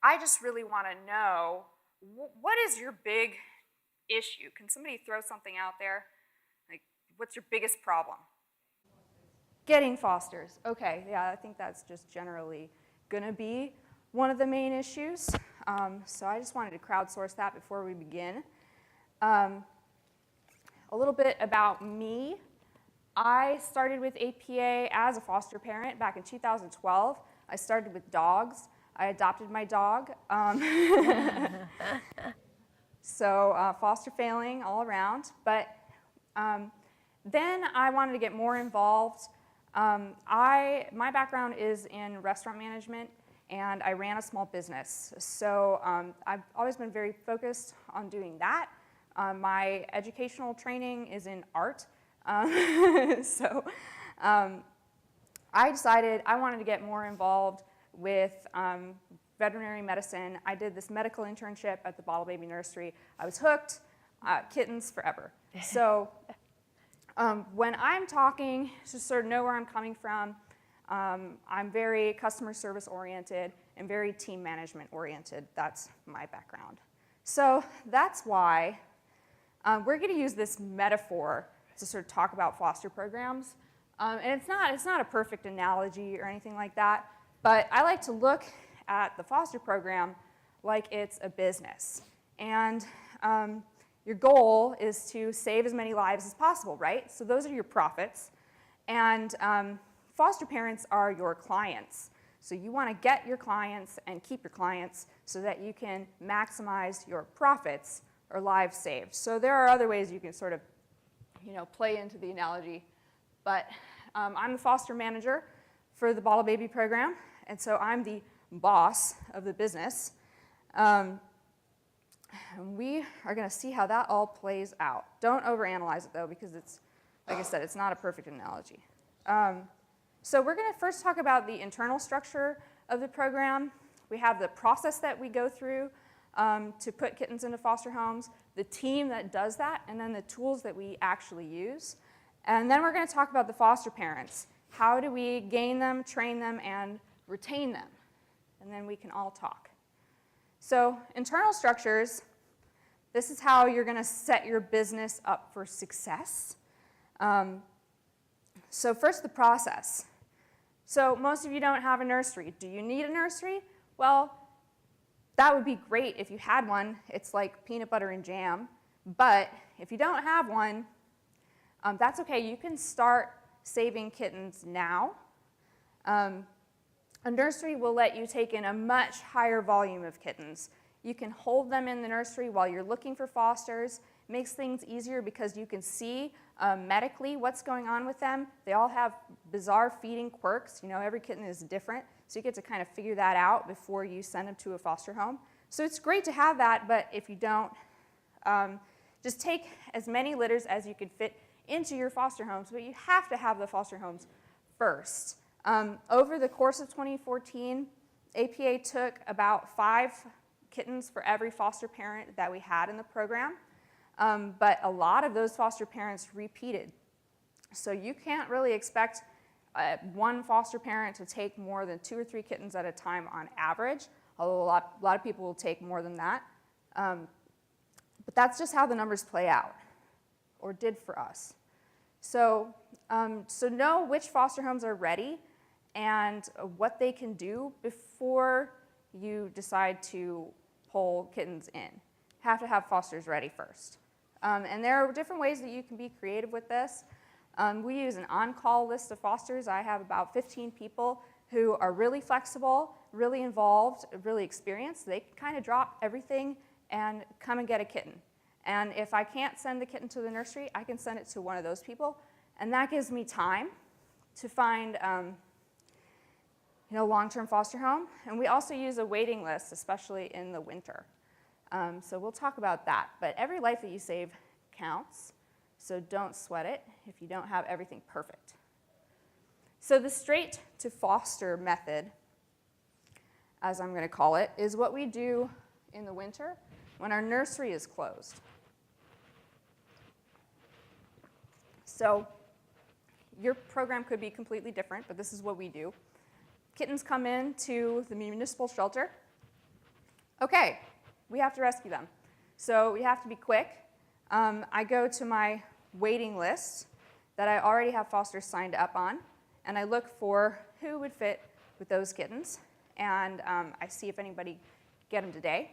I just really want to know, what is your big issue? Can somebody throw something out there? Like, what's your biggest problem? Getting fosters. Okay, yeah, I think that's just generally going to be one of the main issues. So I just wanted to crowdsource that before we begin. A little bit about me. I started with APA as a foster parent back in 2012. I started with dogs. I adopted my dog. So foster failing all around. But then I wanted to get more involved. My background is in restaurant management, and I ran a small business. So I've always been very focused on doing that. My educational training is in art. So I decided I wanted to get more involved with veterinary medicine. I did this medical internship at the Bottle Baby Nursery. I was hooked. Kittens forever. So when I'm talking, to sort of know where I'm coming from, I'm very customer service oriented and very team management oriented. That's my background. So that's why we're going to use this metaphor to sort of talk about foster programs. And it's not a perfect analogy or anything like that, but I like to look at the foster program like it's a business. And your goal is to save as many lives as possible, right? So those are your profits. And foster parents are your clients. So you want to get your clients and keep your clients so that you can maximize your profits or lives saved. So there are other ways you can sort of, play into the analogy. But I'm the foster manager for the Bottle Baby program, and so I'm the boss of the business. And we are going to see how that all plays out. Don't overanalyze it, though, because it's, like I said, it's not a perfect analogy. So we're going to first talk about the internal structure of the program. We have the process that we go through to put kittens into foster homes, the team that does that, and then the tools that we actually use. And then we're going to talk about the foster parents. How do we gain them, train them, and retain them? And then we can all talk. So internal structures, this is how you're going to set your business up for success. So first, the process. So most of you don't have a nursery. Do you need a nursery? Well, that would be great if you had one. It's like peanut butter and jam. But if you don't have one, that's okay. You can start saving kittens now. A nursery will let you take in a much higher volume of kittens. You can hold them in the nursery while you're looking for fosters. It makes things easier because you can see medically what's going on with them. They all have bizarre feeding quirks. Every kitten is different, so you get to kind of figure that out before you send them to a foster home. So it's great to have that, but if you don't, just take as many litters as you can fit into your foster homes, but you have to have the foster homes first. Over the course of 2014, APA took about 5 kittens for every foster parent that we had in the program, but a lot of those foster parents repeated. So you can't really expect one foster parent to take more than 2 or 3 kittens at a time on average, although a lot of people will take more than that. But that's just how the numbers play out, or did for us. So know which foster homes are ready and what they can do before you decide to pull kittens in. Have to have fosters ready first. And there are different ways that you can be creative with this. We use an on-call list of fosters. I have about 15 people who are really flexible, really involved, really experienced. They can kind of drop everything and come and get a kitten. And if I can't send the kitten to the nursery, I can send it to one of those people. And that gives me time to find long-term foster home. And we also use a waiting list, especially in the winter. So we'll talk about that. But every life that you save counts, so don't sweat it if you don't have everything perfect. So the straight to foster method, as I'm going to call it, is what we do in the winter when our nursery is closed. So your program could be completely different, but this is what we do. Kittens come in to the municipal shelter. Okay, we have to rescue them. So we have to be quick. I go to my waiting list that I already have fosters signed up on, and I look for who would fit with those kittens, and I see if anybody get them today.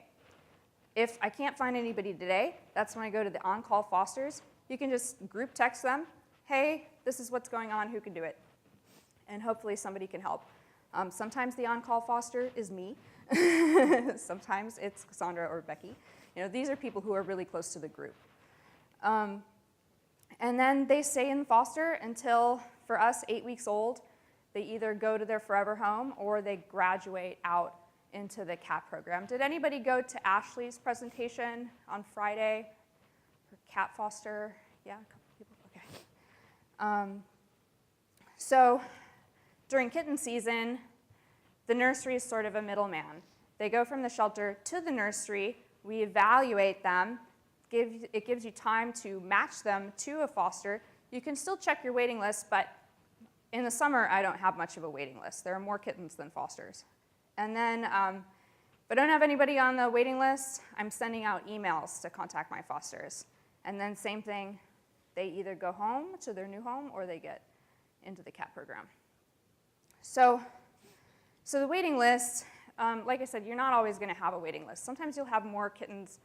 If I can't find anybody today, that's when I go to the on-call fosters. You can just group text them, hey, this is what's going on, who can do it? And hopefully somebody can help. Sometimes the on-call foster is me. Sometimes it's Cassandra or Becky. You know, these are people who are really close to the group. And then they stay in foster until, for us, 8 weeks old. They either go to their forever home or they graduate out into the CAT program. Did anybody go to Ashley's presentation on Friday for CAT foster? Yeah, a couple people, okay. So during kitten season, the nursery is sort of a middleman. They go from the shelter to the nursery, we evaluate them, it gives you time to match them to a foster. You can still check your waiting list, but in the summer, I don't have much of a waiting list. There are more kittens than fosters. And then, if I don't have anybody on the waiting list, I'm sending out emails to contact my fosters. And then same thing, they either go home to their new home or they get into the CAT program. So the waiting list, like I said, you're not always going to have a waiting list. Sometimes you'll have more kittens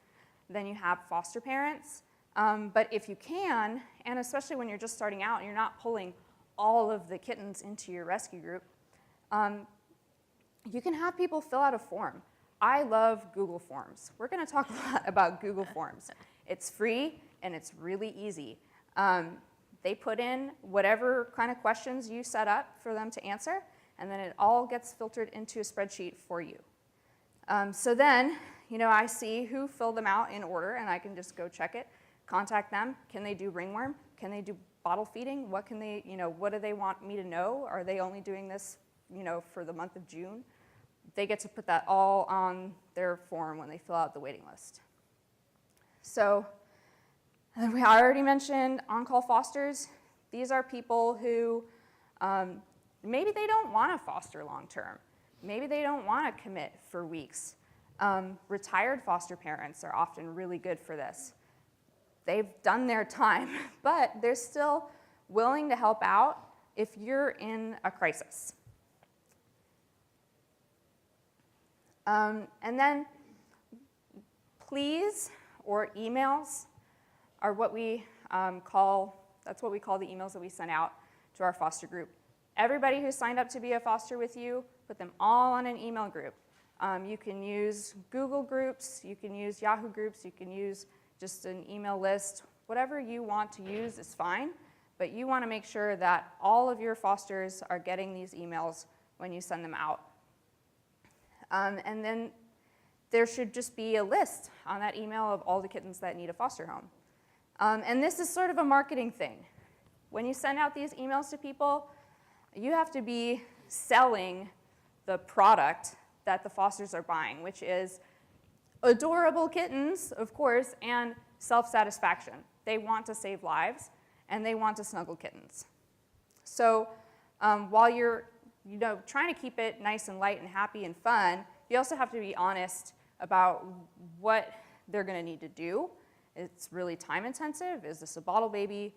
than you have foster parents. But if you can, and especially when you're just starting out and you're not pulling all of the kittens into your rescue group, you can have people fill out a form. I love Google Forms. We're going to talk a lot about Google Forms. It's free and it's really easy. They put in whatever kind of questions you set up for them to answer, and then it all gets filtered into a spreadsheet for you. So then, you know, I see who filled them out in order, and I can just go check it, contact them. Can they do ringworm? Can they do bottle feeding? What can they, you know, what do they want me to know? Are they only doing this, you know, for the month of June? They get to put that all on their form when they fill out the waiting list. So I already mentioned on-call fosters. These are people who maybe they don't want to foster long-term. Maybe they don't want to commit for weeks. Retired foster parents are often really good for this. They've done their time, but they're still willing to help out if you're in a crisis. And then please or emails are what we that's what we call the emails that we send out to our foster group. Everybody who signed up to be a foster with you, put them all on an email group. You can use Google groups, you can use Yahoo groups, you can use just an email list. Whatever you want to use is fine, but you want to make sure that all of your fosters are getting these emails when you send them out. And then there should just be a list on that email of all the kittens that need a foster home. And this is sort of a marketing thing. When you send out these emails to people, you have to be selling the product that the fosters are buying, which is adorable kittens, of course, and self-satisfaction. They want to save lives, and they want to snuggle kittens. So while you're trying to keep it nice and light and happy and fun, you also have to be honest about what they're going to need to do. It's really time intensive. Is this a bottle baby?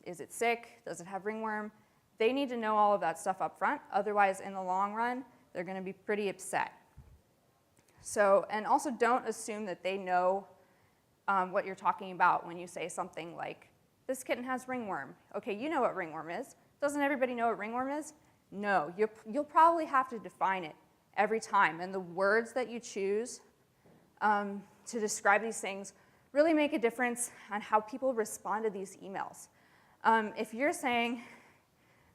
Is it sick? Does it have ringworm? They need to know all of that stuff up front. Otherwise, in the long run, they're going to be pretty upset. So, and also don't assume that they know what you're talking about when you say something like, this kitten has ringworm. Okay, you know what ringworm is. Doesn't everybody know what ringworm is? No, you'll probably have to define it every time. And the words that you choose to describe these things really make a difference on how people respond to these emails. If you're saying,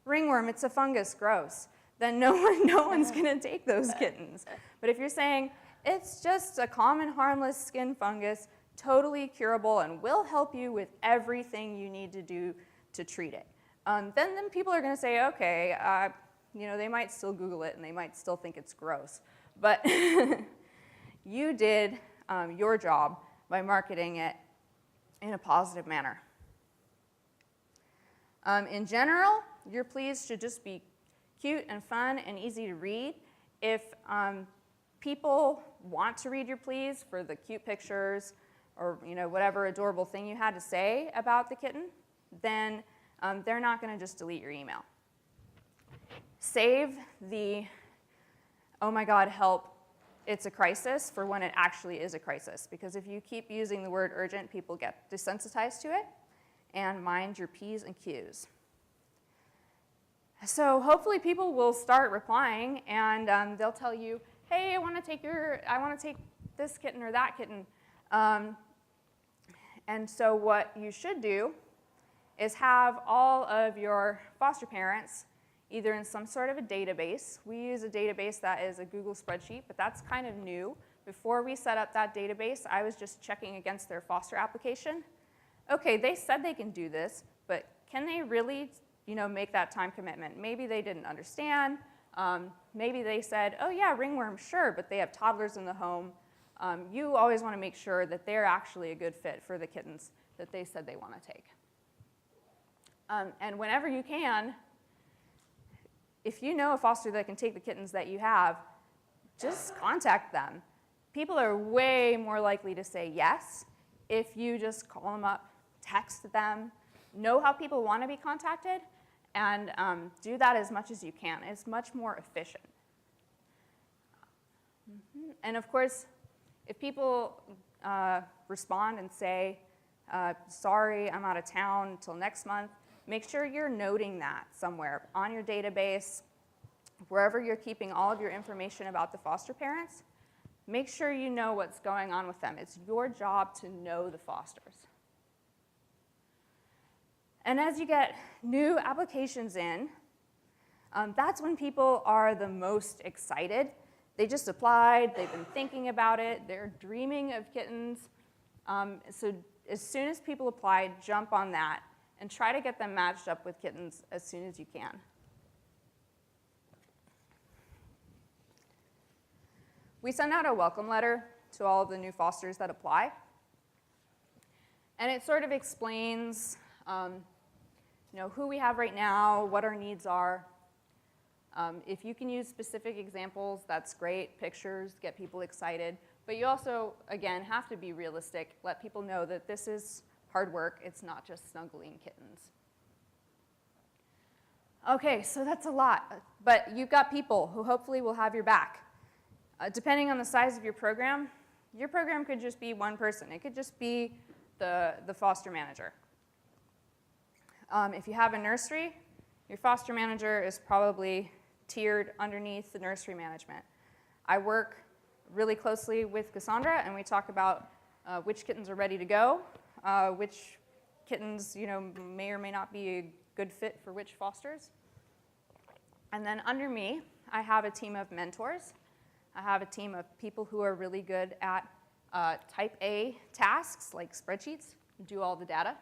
ringworm, it's a fungus, gross, then no one's going to take those kittens. But if you're saying, it's just a common harmless skin fungus, totally curable, and will help you with everything you need to do to treat it, then people are going to say, okay, they might still Google it and they might still think it's gross. But you did your job by marketing it in a positive manner. In general, your pleas should just be cute and fun and easy to read. If people want to read your pleas for the cute pictures or whatever adorable thing you had to say about the kitten, then they're not going to just delete your email. Save the, oh my God, help, it's a crisis, for when it actually is a crisis. Because if you keep using the word urgent, people get desensitized to it. And mind your P's and Q's. So hopefully people will start replying, and they'll tell you, hey, I want to take this kitten or that kitten. And so what you should do is have all of your foster parents either in some sort of a database. We use a database that is a Google spreadsheet, but that's kind of new. Before we set up that database, I was just checking against their foster application. Okay, they said they can do this, but can they really make that time commitment? Maybe they didn't understand. Maybe they said, oh yeah, ringworm, sure, but they have toddlers in the home. You always want to make sure that they're actually a good fit for the kittens that they said they want to take. And whenever you can, if you know a foster that can take the kittens that you have, just contact them. People are way more likely to say yes if you just call them up, text them, know how people want to be contacted, and do that as much as you can. It's much more efficient. And of course, if people respond and say, sorry, I'm out of town until next month, make sure you're noting that somewhere on your database, wherever you're keeping all of your information about the foster parents. Make sure you know what's going on with them. It's your job to know the fosters. And as you get new applications in, that's when people are the most excited. They just applied, they've been thinking about it, they're dreaming of kittens. So as soon as people apply, jump on that and try to get them matched up with kittens as soon as you can. We send out a welcome letter to all of the new fosters that apply. And it sort of explains who we have right now, what our needs are. If you can use specific examples, that's great. Pictures get people excited. But you also, again, have to be realistic. Let people know that this is hard work. It's not just snuggling kittens. Okay, so that's a lot. But you've got people who hopefully will have your back. Depending on the size of your program could just be one person. It could just be the foster manager. If you have a nursery, your foster manager is probably tiered underneath the nursery management. I work really closely with Casandra, and we talk about which kittens are ready to go, which kittens may or may not be a good fit for which fosters. And then under me, I have a team of mentors. I have a team of people who are really good at type A tasks, like spreadsheets, do all the data.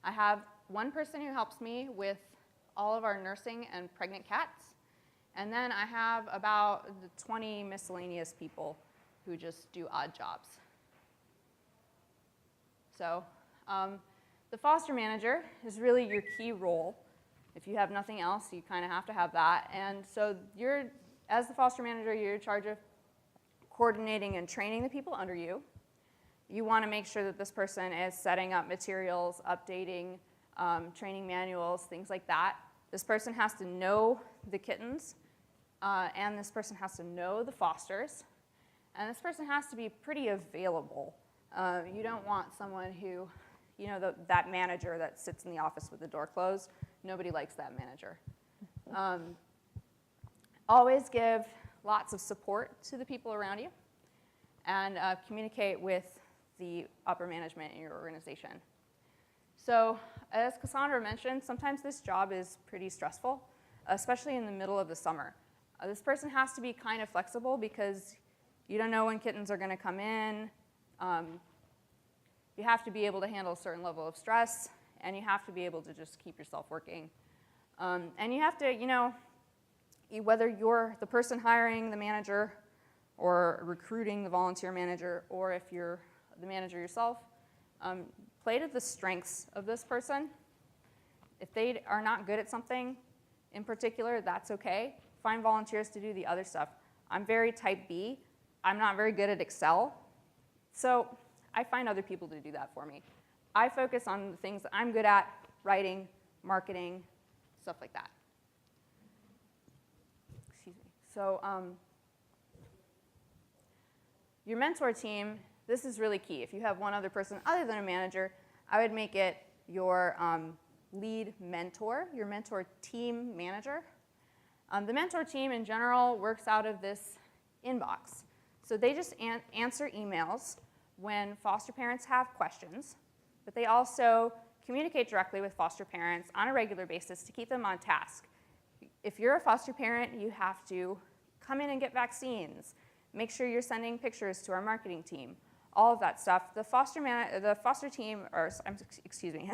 I have one person who helps me with all of our nursing and pregnant cats. And then I have about 20 miscellaneous people who just do odd jobs. So the foster manager is really your key role. If you have nothing else, you kind of have to have that. And so as the foster manager, you're in charge of coordinating and training the people under you. You want to make sure that this person is setting up materials, updating training manuals, things like that. This person has to know the kittens, and this person has to know the fosters, and this person has to be pretty available. You don't want someone who, that manager that sits in the office with the door closed. Nobody likes that manager. Always give lots of support to the people around you, and communicate with the upper management in your organization. So as Casandra mentioned, sometimes this job is pretty stressful, especially in the middle of the summer. This person has to be kind of flexible because you don't know when kittens are going to come in. You have to be able to handle a certain level of stress, and you have to be able to just keep yourself working. And you have to, whether you're the person hiring the manager or recruiting the volunteer manager, or if you're the manager yourself, play to the strengths of this person. If they are not good at something in particular, that's okay. Find volunteers to do the other stuff. I'm very type B. I'm not very good at Excel, so I find other people to do that for me. I focus on the things that I'm good at, writing, marketing, stuff like that. Excuse me. So your mentor team, this is really key. If you have one other person other than a manager, I would make it your lead mentor, your mentor team manager. The mentor team in general works out of this inbox. So they just answer emails when foster parents have questions, but they also communicate directly with foster parents on a regular basis to keep them on task. If you're a foster parent, you have to come in and get vaccines, make sure you're sending pictures to our marketing team, all of that stuff. The foster team, or excuse me,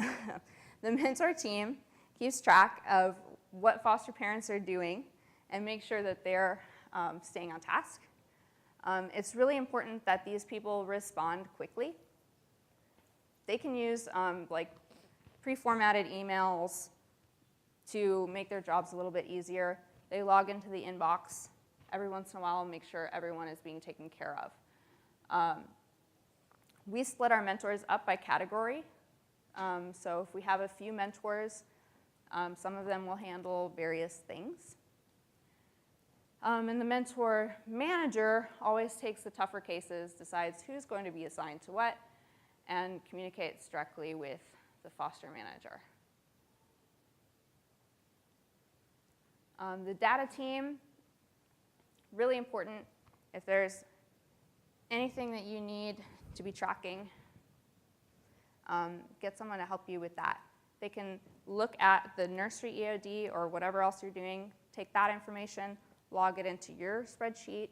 the mentor team keeps track of what foster parents are doing and make sure that they're staying on task. It's really important that these people respond quickly. They can use like pre-formatted emails to make their jobs a little bit easier. They log into the inbox every once in a while and make sure everyone is being taken care of. We split our mentors up by category. So if we have a few mentors, some of them will handle various things. And the mentor manager always takes the tougher cases, decides who's going to be assigned to what, and communicates directly with the foster manager. The data team, really important. If there's anything that you need to be tracking, get someone to help you with that. They can look at the nursery EOD or whatever else you're doing, take that information, log it into your spreadsheet.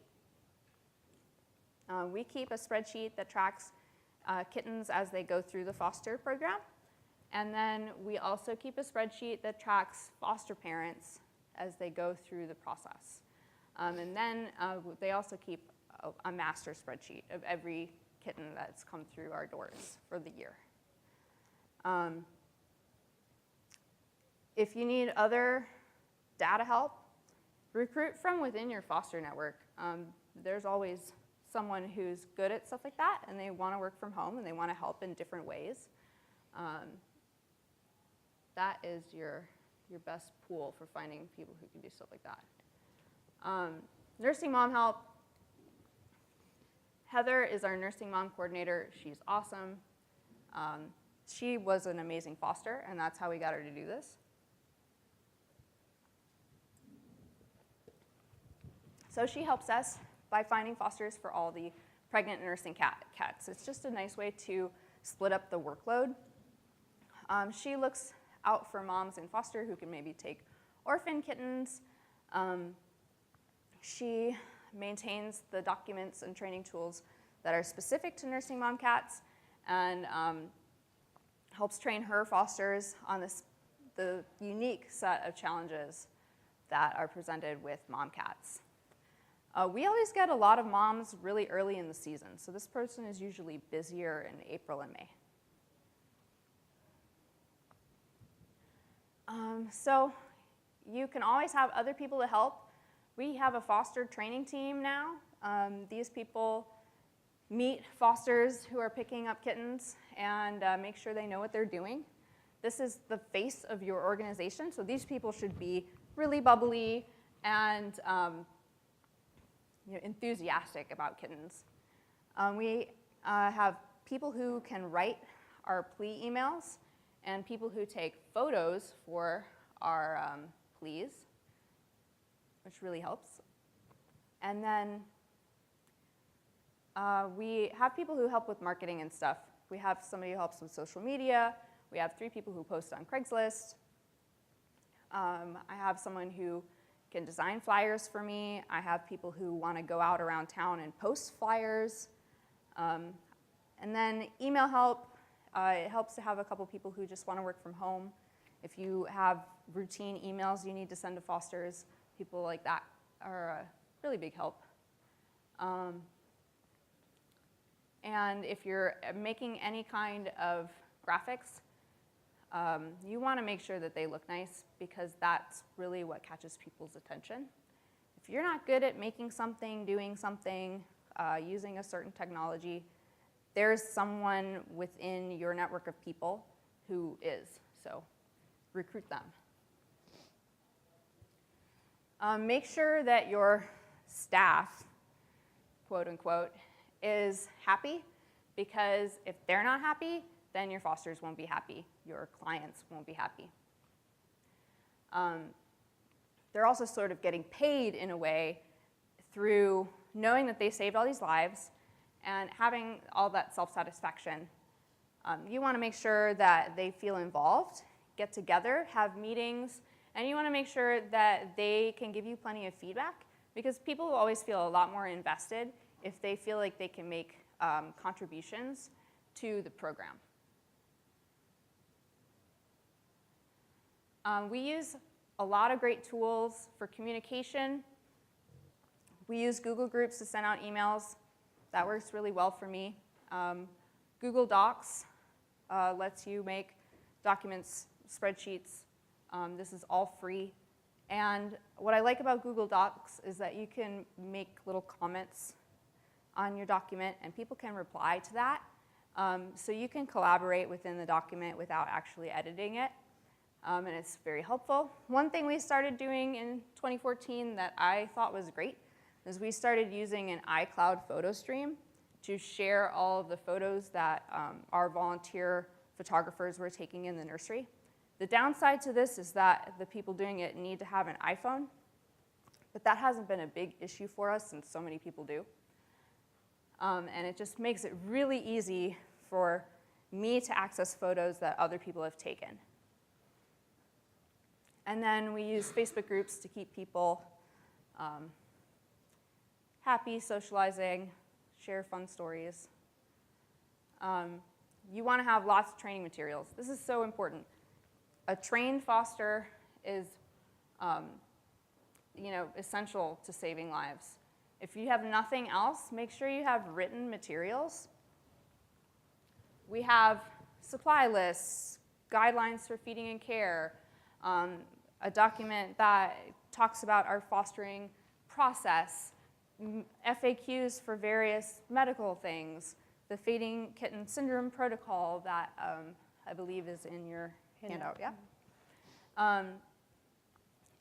We keep a spreadsheet that tracks kittens as they go through the foster program. And then we also keep a spreadsheet that tracks foster parents as they go through the process. And then they also keep a master spreadsheet of every kitten that's come through our doors for the year. If you need other data help, recruit from within your foster network. There's always someone who's good at stuff like that, and they want to work from home, and they want to help in different ways. That is your best pool for finding people who can do stuff like that. Nursing mom help. Heather is our nursing mom coordinator. She's awesome. She was an amazing foster, and that's how we got her to do this. So she helps us by finding fosters for all the pregnant nursing cats. It's just a nice way to split up the workload. She looks out for moms in foster who can maybe take orphan kittens. She maintains the documents and training tools that are specific to nursing mom cats, and helps train her fosters on the unique set of challenges that are presented with mom cats. We always get a lot of moms really early in the season, so this person is usually busier in April and May. So you can always have other people to help. We have a foster training team now. These people meet fosters who are picking up kittens and make sure they know what they're doing. This is the face of your organization, so these people should be really bubbly and enthusiastic about kittens. We have people who can write our plea emails and people who take photos for our pleas, which really helps. And then we have people who help with marketing and stuff. We have somebody who helps with social media. We have 3 people who post on Craigslist. I have someone who can design flyers for me. I have people who want to go out around town and post flyers. And then email help. It helps to have a couple people who just want to work from home. If you have routine emails you need to send to fosters, people like that are a really big help. And if you're making any kind of graphics, you want to make sure that they look nice, because that's really what catches people's attention. If you're not good at making something, doing something, using a certain technology, there's someone within your network of people who is. So recruit them. Make sure that your staff, quote unquote, is happy, because if they're not happy, then your fosters won't be happy. Your clients won't be happy. They're also sort of getting paid in a way through knowing that they saved all these lives and having all that self-satisfaction. You want to make sure that they feel involved, get together, have meetings, and you want to make sure that they can give you plenty of feedback, because people will always feel a lot more invested if they feel like they can make contributions to the program. We use a lot of great tools for communication. We use Google Groups to send out emails. That works really well for me. Google Docs lets you make documents, spreadsheets. This is all free. And what I like about Google Docs is that you can make little comments on your document, and people can reply to that. So you can collaborate within the document without actually editing it. And it's very helpful. One thing we started doing in 2014 that I thought was great is we started using an iCloud photo stream to share all of the photos that our volunteer photographers were taking in the nursery. The downside to this is that the people doing it need to have an iPhone, but that hasn't been a big issue for us since so many people do. And it just makes it really easy for me to access photos that other people have taken. And then we use Facebook groups to keep people happy, socializing, share fun stories. You want to have lots of training materials. This is so important. A trained foster is essential to saving lives. If you have nothing else, make sure you have written materials. We have supply lists, guidelines for feeding and care, a document that talks about our fostering process, FAQs for various medical things, the feeding kitten syndrome protocol that I believe is in your handout, yeah?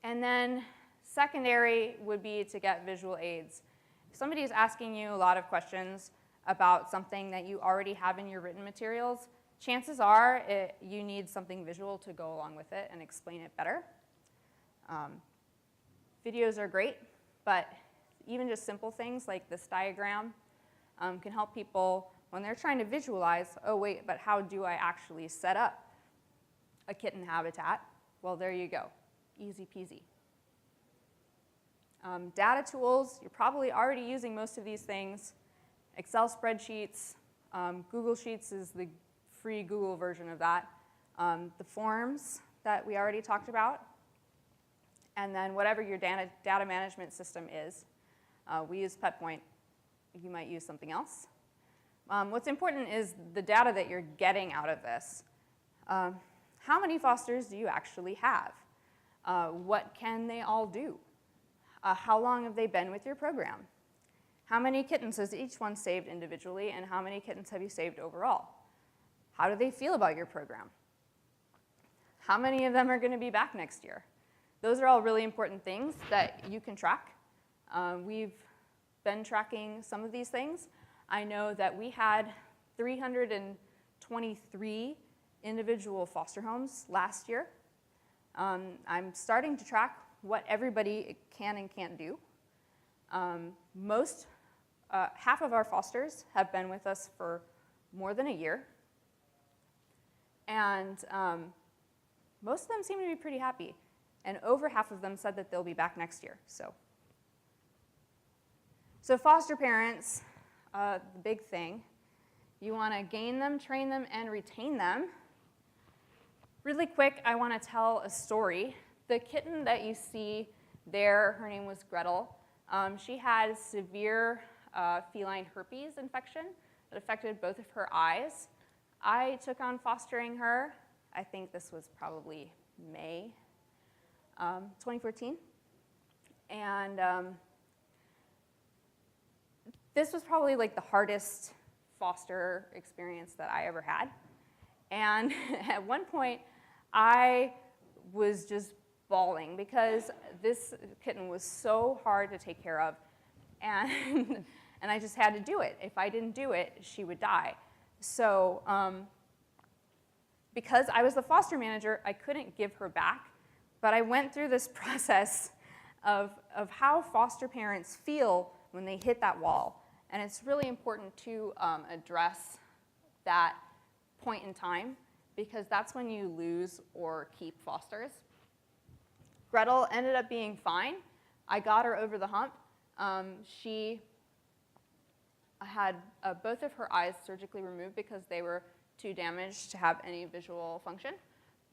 And then secondary would be to get visual aids. If somebody is asking you a lot of questions about something that you already have in your written materials, chances are you need something visual to go along with it and explain it better. Videos are great, but even just simple things like this diagram can help people when they're trying to visualize, oh wait, but how do I actually set up a kitten habitat? Well, there you go, easy peasy. Data tools, you're probably already using most of these things. Excel spreadsheets, Google Sheets is the free Google version of that. The forms that we already talked about, and then whatever your data management system is. We use PetPoint. You might use something else. What's important is the data that you're getting out of this. How many fosters do you actually have? What can they all do? How long have they been with your program? How many kittens has each one saved individually, and how many kittens have you saved overall? How do they feel about your program? How many of them are going to be back next year? Those are all really important things that you can track. We've been tracking some of these things. I know that we had 323 individual foster homes last year. I'm starting to track what everybody can and can't do. Half of our fosters have been with us for more than a year. And most of them seem to be pretty happy. And over half of them said that they'll be back next year. So foster parents, the big thing, you want to gain them, train them, and retain them. Really quick, I want to tell a story. The kitten that you see there, her name was Gretel. She had severe feline herpes infection that affected both of her eyes. I took on fostering her. I think this was probably May 2014. And this was probably like the hardest foster experience that I ever had. And at one point, I was just bawling because this kitten was so hard to take care of, and, and I just had to do it. If I didn't do it, she would die. So because I was the foster manager, I couldn't give her back, but I went through this process of how foster parents feel when they hit that wall. And it's really important to address that point in time, because that's when you lose or keep fosters. Gretel ended up being fine. I got her over the hump. She had both of her eyes surgically removed because they were too damaged to have any visual function.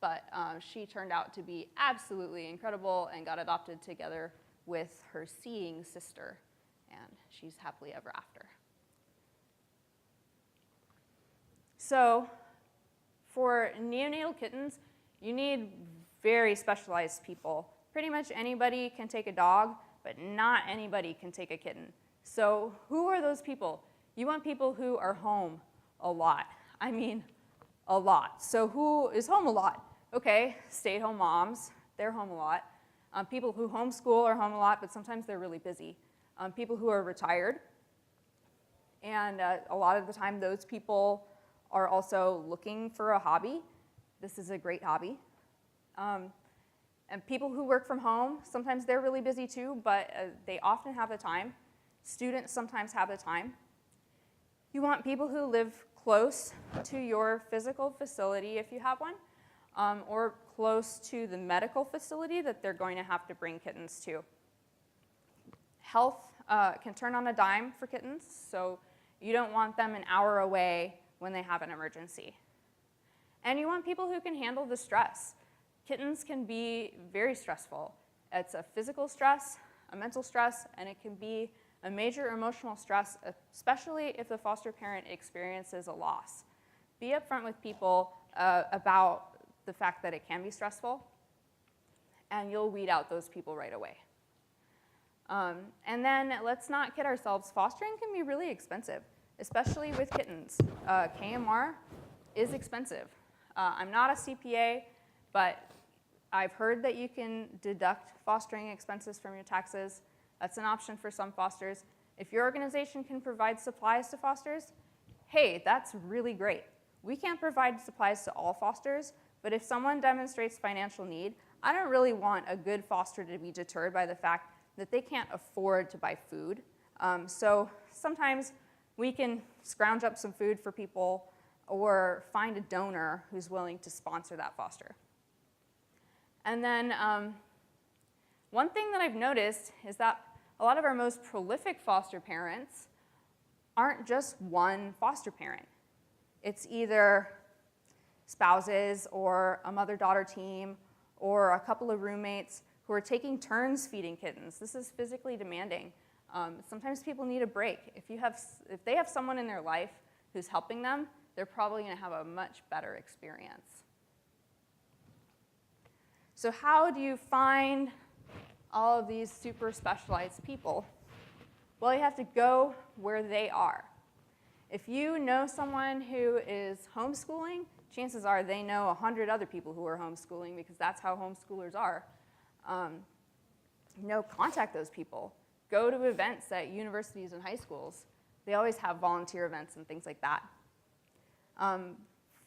But she turned out to be absolutely incredible and got adopted together with her seeing sister. And she's happily ever after. So for neonatal kittens, you need very specialized people. Pretty much anybody can take a dog, but not anybody can take a kitten. So who are those people? You want people who are home a lot. I mean, a lot. So who is home a lot? Okay, stay-at-home moms, they're home a lot. People who homeschool are home a lot, but sometimes they're really busy. People who are retired, and a lot of the time those people are also looking for a hobby. This is a great hobby. And people who work from home, sometimes they're really busy too, but they often have the time. Students sometimes have the time. You want people who live close to your physical facility if you have one, or close to the medical facility that they're going to have to bring kittens to. Health can turn on a dime for kittens, so you don't want them an hour away when they have an emergency. And you want people who can handle the stress. Kittens can be very stressful. It's a physical stress, a mental stress, and it can be a major emotional stress, especially if the foster parent experiences a loss. Be upfront with people about the fact that it can be stressful, and you'll weed out those people right away. And then let's not kid ourselves, fostering can be really expensive, especially with kittens. KMR is expensive. I'm not a CPA, but I've heard that you can deduct fostering expenses from your taxes. That's an option for some fosters. If your organization can provide supplies to fosters, hey, that's really great. We can't provide supplies to all fosters, but if someone demonstrates financial need, I don't really want a good foster to be deterred by the fact that they can't afford to buy food. So sometimes we can scrounge up some food for people or find a donor who's willing to sponsor that foster. And then one thing that I've noticed is that a lot of our most prolific foster parents aren't just one foster parent. It's either spouses or a mother-daughter team or a couple of roommates who are taking turns feeding kittens. This is physically demanding. Sometimes people need a break. If they have someone in their life who's helping them, they're probably going to have a much better experience. So how do you find all of these super specialized people? Well, you have to go where they are. If you know someone who is homeschooling, chances are they know 100 other people who are homeschooling, because that's how homeschoolers are. Contact those people. Go to events at universities and high schools. They always have volunteer events and things like that.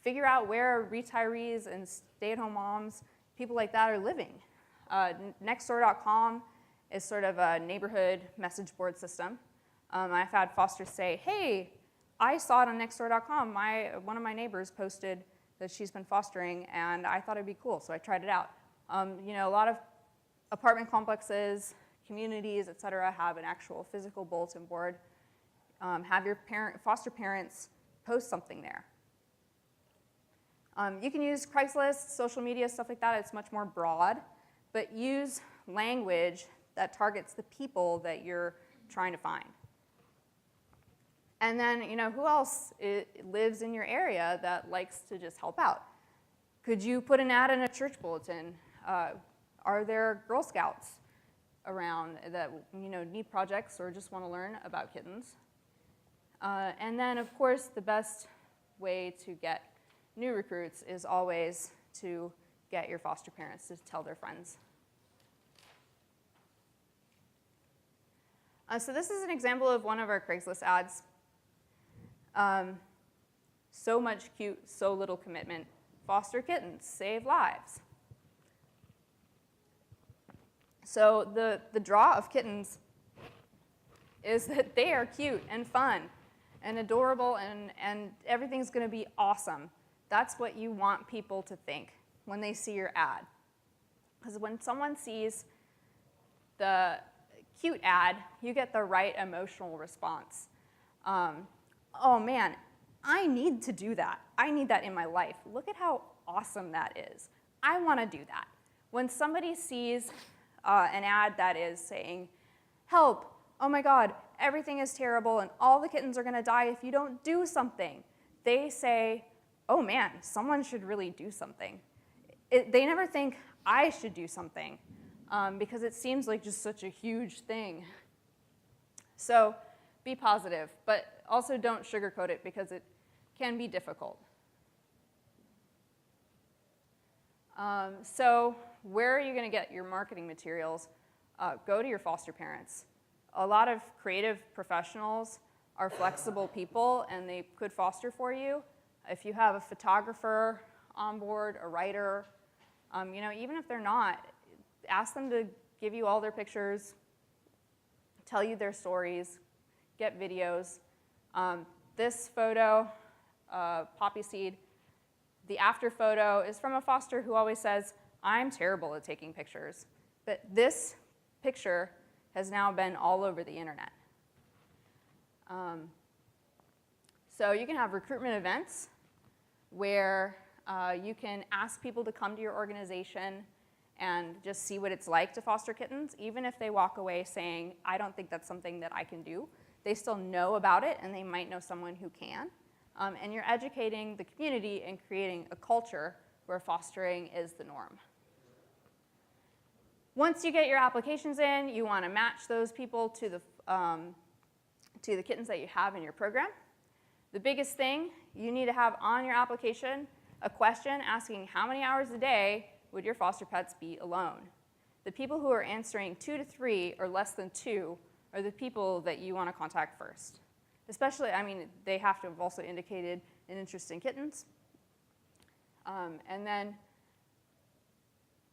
Figure out where retirees and stay-at-home moms, people like that, are living. Nextdoor.com is sort of a neighborhood message board system. I've had fosters say, hey, I saw it on Nextdoor.com. One of my neighbors posted that she's been fostering, and I thought it'd be cool, so I tried it out. A lot of apartment complexes, communities, et cetera, have an actual physical bulletin board. Have your foster parents post something there. You can use Craigslist, social media, stuff like that. It's much more broad, but use language that targets the people that you're trying to find. And then, who else lives in your area that likes to just help out? Could you put an ad in a church bulletin? Are there Girl Scouts around that need projects or just want to learn about kittens? And then, of course, the best way to get new recruits is always to get your foster parents to tell their friends. So this is an example of one of our Craigslist ads. So much cute, so little commitment. Foster kittens, save lives. So the draw of kittens is that they are cute and fun and adorable, and everything's going to be awesome. That's what you want people to think when they see your ad. Because when someone sees the cute ad, you get the right emotional response. Oh man, I need to do that. I need that in my life. Look at how awesome that is. I want to do that. When somebody sees an ad that is saying, help, oh my God, everything is terrible and all the kittens are going to die if you don't do something, they say, oh man, someone should really do something. They never think, I should do something, because it seems like just such a huge thing. So be positive, but also don't sugarcoat it because it can be difficult. So where are you going to get your marketing materials? Go to your foster parents. A lot of creative professionals are flexible people, and they could foster for you. If you have a photographer on board, a writer, even if they're not, ask them to give you all their pictures, tell you their stories, get videos. This photo, poppy seed, the after photo is from a foster who always says, I'm terrible at taking pictures. But this picture has now been all over the internet. So you can have recruitment events where you can ask people to come to your organization and just see what it's like to foster kittens. Even if they walk away saying, I don't think that's something that I can do, they still know about it and they might know someone who can. And you're educating the community and creating a culture where fostering is the norm. Once you get your applications in, you want to match those people to the kittens that you have in your program. The biggest thing, you need to have on your application a question asking how many hours a day would your foster pets be alone. The people who are answering 2 to 3 or less than 2 are the people that you want to contact first. Especially, they have to have also indicated an interest in kittens. And then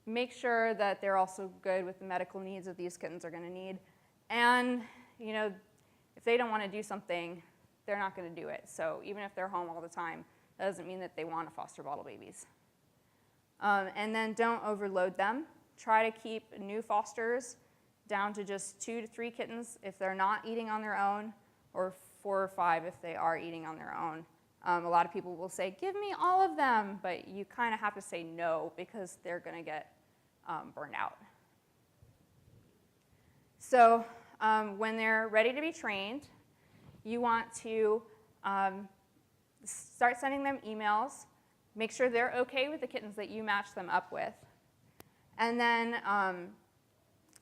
make sure that they're also good with the medical needs that these kittens are going to need. And, if they don't want to do something, they're not going to do it. So even if they're home all the time, that doesn't mean that they want to foster bottle babies. And then don't overload them. Try to keep new fosters down to just 2 to 3 kittens if they're not eating on their own, or 4 or 5 if they are eating on their own. A lot of people will say, give me all of them, but you kind of have to say no because they're going to get burned out. So when they're ready to be trained, you want to start sending them emails, make sure they're okay with the kittens that you match them up with, and then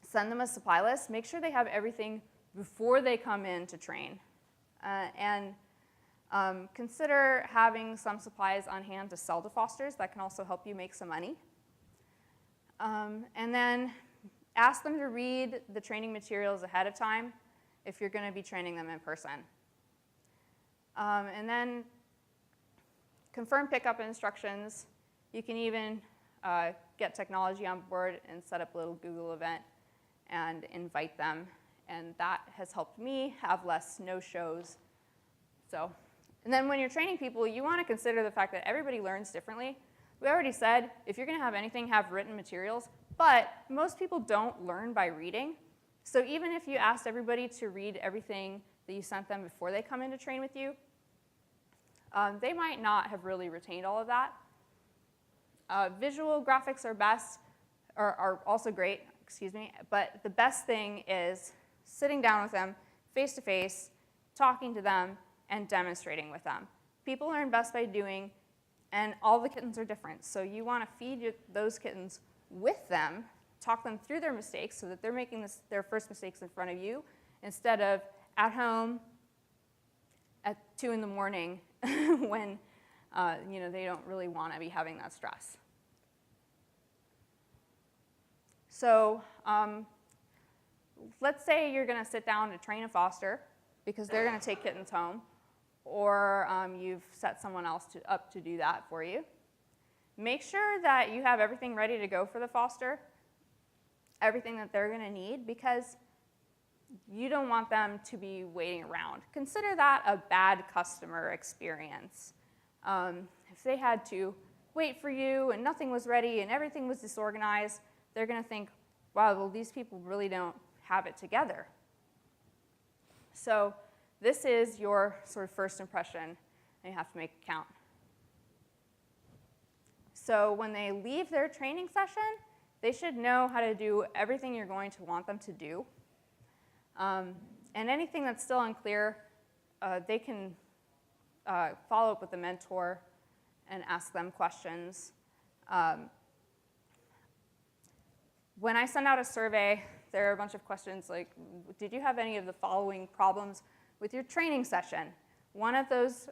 send them a supply list. Make sure they have everything before they come in to train. And consider having some supplies on hand to sell to fosters. That can also help you make some money. And then ask them to read the training materials ahead of time if you're going to be training them in person. And then confirm pickup instructions. You can even get technology on board and set up a little Google event and invite them. And that has helped me have less no-shows. And then when you're training people, you want to consider the fact that everybody learns differently. We already said, if you're going to have anything, have written materials. But most people don't learn by reading. So even if you asked everybody to read everything that you sent them before they come in to train with you, they might not have really retained all of that. Visual graphics are best, are also great, but the best thing is sitting down with them face-to-face, talking to them, and demonstrating with them. People learn best by doing, and all the kittens are different. So you want to feed those kittens with them, talk them through their mistakes so that they're making their first mistakes in front of you instead of at home at 2 in the morning when they don't really want to be having that stress. So let's say you're going to sit down to train a foster because they're going to take kittens home, or you've set someone else up to do that for you. Make sure that you have everything ready to go for the foster, everything that they're going to need, because you don't want them to be waiting around. Consider that a bad customer experience. If they had to wait for you and nothing was ready and everything was disorganized, they're going to think, wow, well, these people really don't have it together. So this is your sort of first impression, and you have to make it count. So when they leave their training session, they should know how to do everything you're going to want them to do. And anything that's still unclear, they can follow up with the mentor and ask them questions. When I send out a survey, there are a bunch of questions like, did you have any of the following problems with your training session? One of those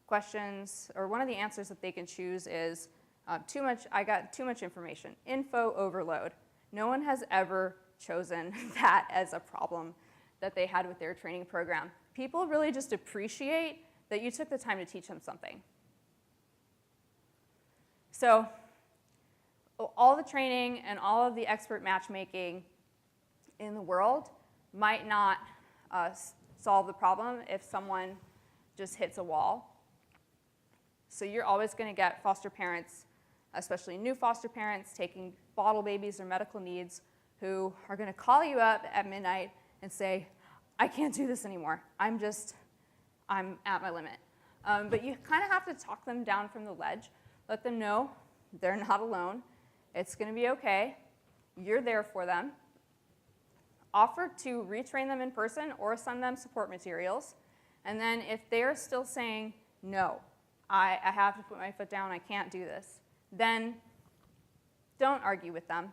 questions, or one of the answers that they can choose is, I got too much information, info overload. No one has ever chosen that as a problem that they had with their training program. People really just appreciate that you took the time to teach them something. So all the training and all of the expert matchmaking in the world might not solve the problem if someone just hits a wall. So you're always going to get foster parents, especially new foster parents, taking bottle babies or medical needs, who are going to call you up at midnight and say, I can't do this anymore. I'm at my limit. But you kind of have to talk them down from the ledge, let them know they're not alone. It's going to be okay. You're there for them. Offer to retrain them in person or send them support materials. And then if they're still saying, no, I have to put my foot down, I can't do this, then don't argue with them.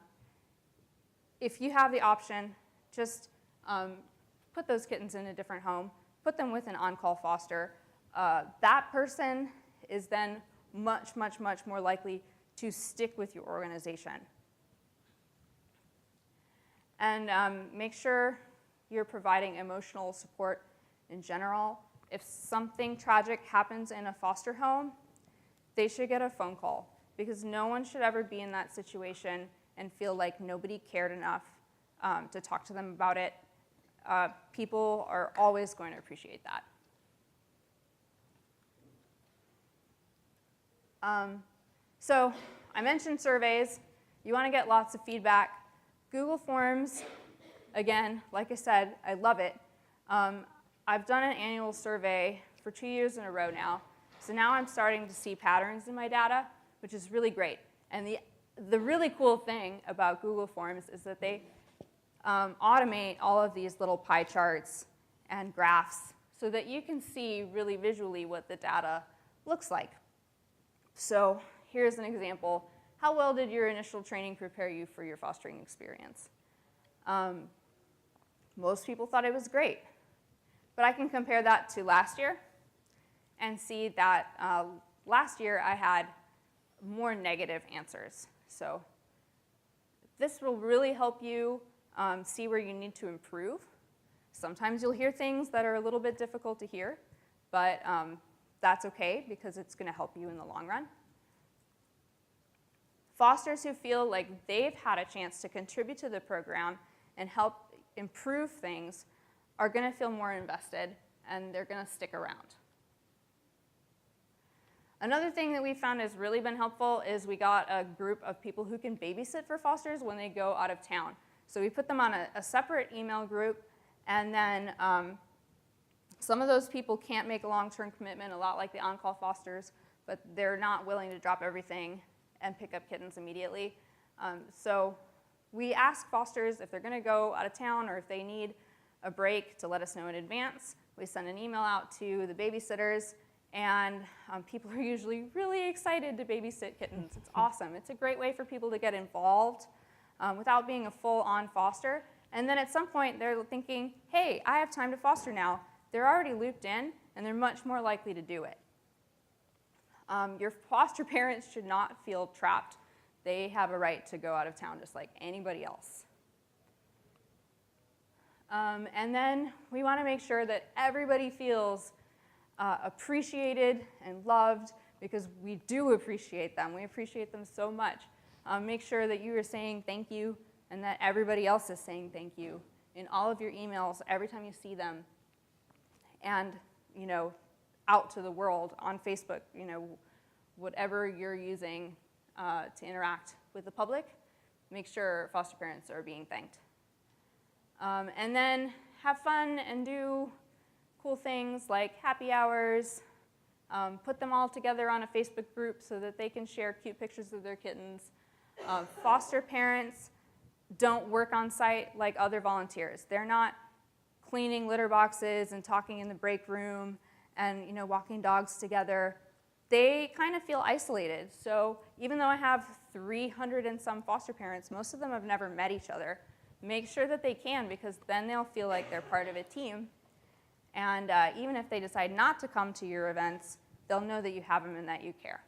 If you have the option, just put those kittens in a different home, put them with an on-call foster. That person is then much, much, much more likely to stick with your organization. And make sure you're providing emotional support in general. If something tragic happens in a foster home, they should get a phone call, because no one should ever be in that situation and feel like nobody cared enough to talk to them about it. People are always going to appreciate that. So I mentioned surveys. You want to get lots of feedback. Google Forms, again, like I said, I love it. I've done an annual survey for 2 years in a row now. So now I'm starting to see patterns in my data, which is really great. And the really cool thing about Google Forms is that they automate all of these little pie charts and graphs so that you can see really visually what the data looks like. So here's an example. How well did your initial training prepare you for your fostering experience? Most people thought it was great. But I can compare that to last year and see that last year I had more negative answers. So this will really help you see where you need to improve. Sometimes you'll hear things that are a little bit difficult to hear, but that's okay because it's going to help you in the long run. Fosters who feel like they've had a chance to contribute to the program and help improve things are going to feel more invested, and they're going to stick around. Another thing that we found has really been helpful is we got a group of people who can babysit for fosters when they go out of town. So we put them on a separate email group, and then some of those people can't make a long-term commitment, a lot like the on-call fosters, but they're not willing to drop everything and pick up kittens immediately. So we ask fosters if they're going to go out of town or if they need a break to let us know in advance. We send an email out to the babysitters, and people are usually really excited to babysit kittens. It's awesome. It's a great way for people to get involved without being a full-on foster. And then at some point, they're thinking, hey, I have time to foster now. They're already looped in, and they're much more likely to do it. Your foster parents should not feel trapped. They have a right to go out of town just like anybody else. And then we want to make sure that everybody feels appreciated and loved, because we do appreciate them. We appreciate them so much. Make sure that you are saying thank you and that everybody else is saying thank you in all of your emails every time you see them, and out to the world on Facebook, whatever you're using to interact with the public. Make sure foster parents are being thanked. And then have fun and do cool things like happy hours. Put them all together on a Facebook group so that they can share cute pictures of their kittens. Foster parents don't work on site like other volunteers. They're not cleaning litter boxes and talking in the break room and walking dogs together. They kind of feel isolated. So even though I have 300 and some foster parents, most of them have never met each other. Make sure that they can, because then they'll feel like they're part of a team. And even if they decide not to come to your events, they'll know that you have them and that you care.